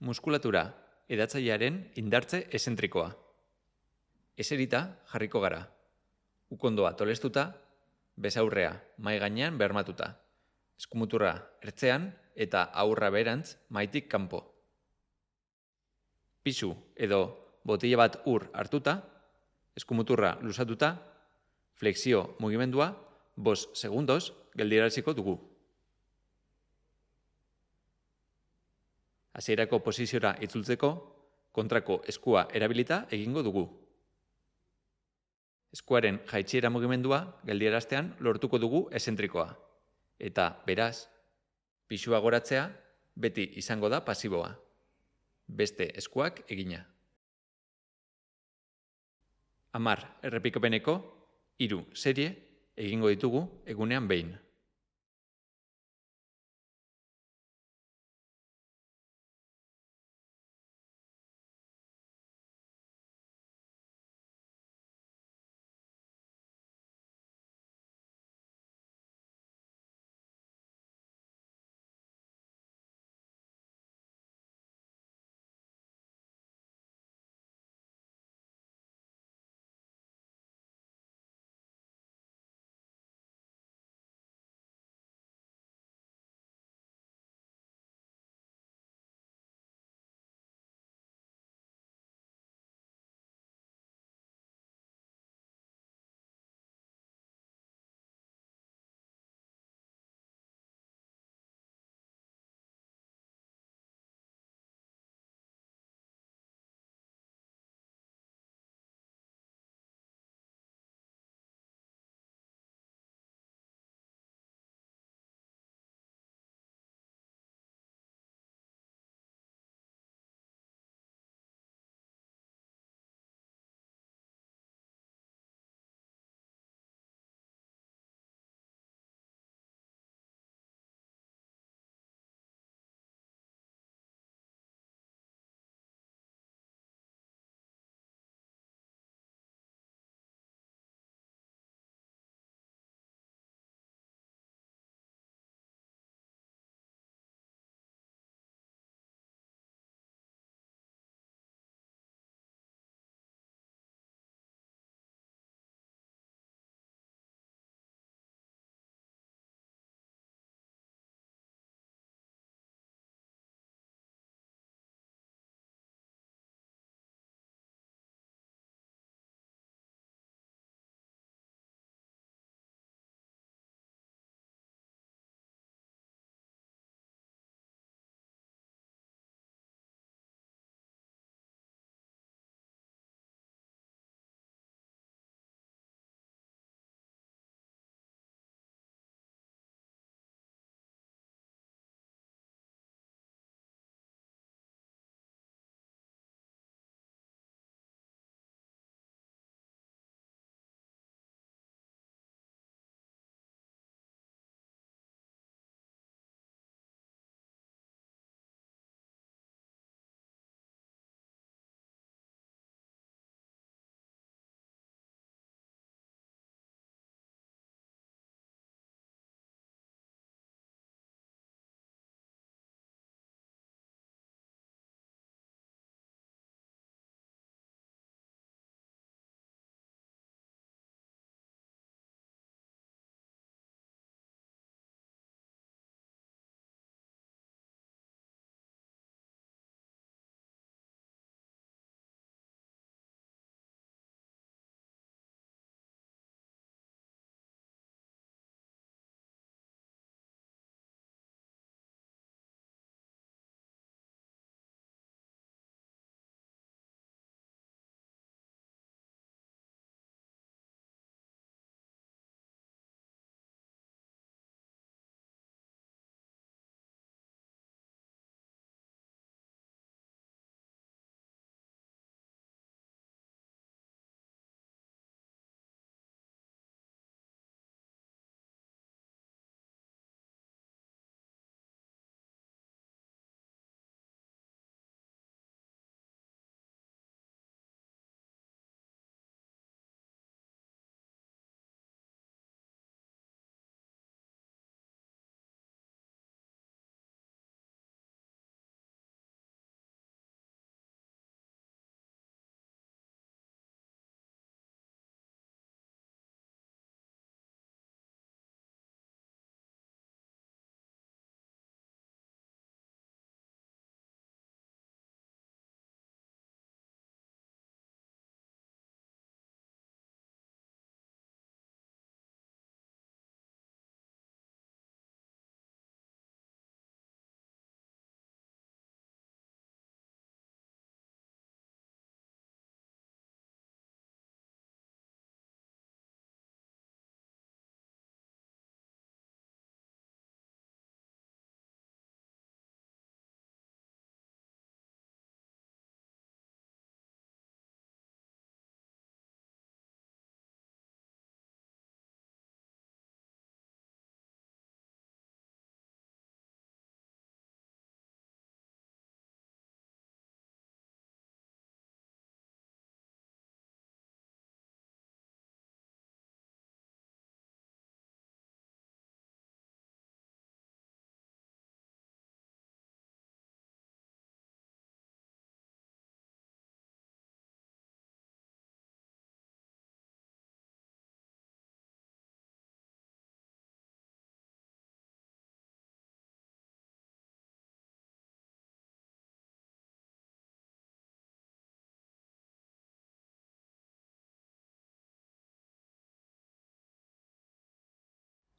Muskulatura edatzailearen indartze ezentrikoa. Eserita jarriko gara. Ukondoa tolestuta, besaurrea mahai gainean bermatuta. Eskumuturra ertzean eta aurra beherantz mahaitik kanpo. Pisu edo botila bat ur hartuta, eskumuturra luzatuta, flexio mugimendua 5 segundoz geldiaraziko dugu. Hasierako posiziora itzultzeko, kontrako eskua erabilita egingo dugu. Eskuaren jaitsiera mugimendua geldiaraztean lortuko dugu ezentrikoa. Eta, beraz, pisua goratzea beti izango da pasiboa. Beste eskuak egina. 10 errepikapeneko 3 serie egingo ditugu egunean behin.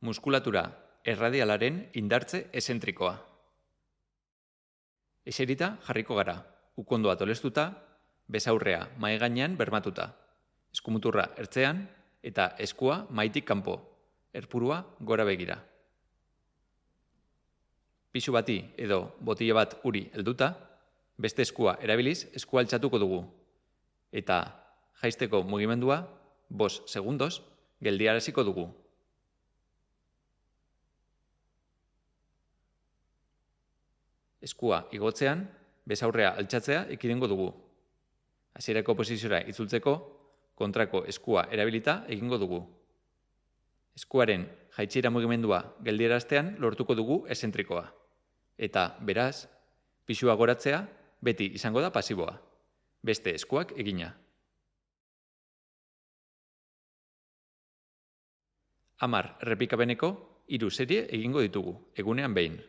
Muskulatura erradialaren indartze ezentrikoa. Eserita jarriko gara, ukondoa tolestuta, besaurrea mahai gainean bermatuta, eskumuturra ertzean eta eskua mahaitik kanpo, erpurua gora begira. Pisu bati edo botila bat uri helduta, beste eskua erabiliz eskua altxatuko dugu. Eta jaisteko mugimendua 5 segundoz geldiaraziko dugu. Eskua igotzean, besaurrea altxatzea ekidengo dugu. Hasierako posiziora itzultzeko, kontrako eskua erabilita egingo dugu. Eskuaren jaitsiera mugimendua geldiaraztean lortuko dugu ezentrikoa. Eta, beraz, pisua goratzea beti izango da pasiboa. Beste eskuak egina. 10 errepikapeneko 3 serie egingo ditugu, egunean behin.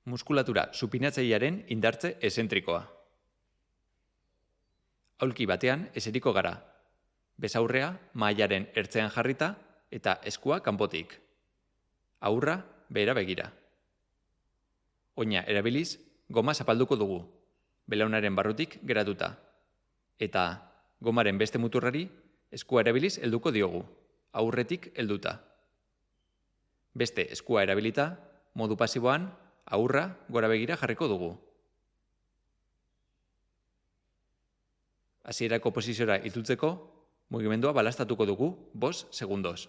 Muskulatura supinatzailearen indartze ezentrikoa. Aulki batean eseriko gara. Besaurrea mahailaren ertzean jarrita eta eskua kanpotik. Ahurra behera begira. Oina erabiliz, goma zapalduko dugu, belaunaren barrutik geratuta. Eta gomaren beste muturrari eskua erabiliz helduko diogu, ahurretik helduta. Beste eskua erabilita, modu pasiboan, ahurra gora begira jarriko dugu. Hasierako posiziora itzultzeko, mugimendua balastatuko dugu 5 segundos.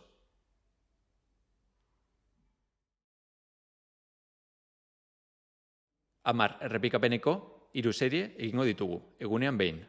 10 errepikapeneko 3 serie egingo ditugu, egunean behin.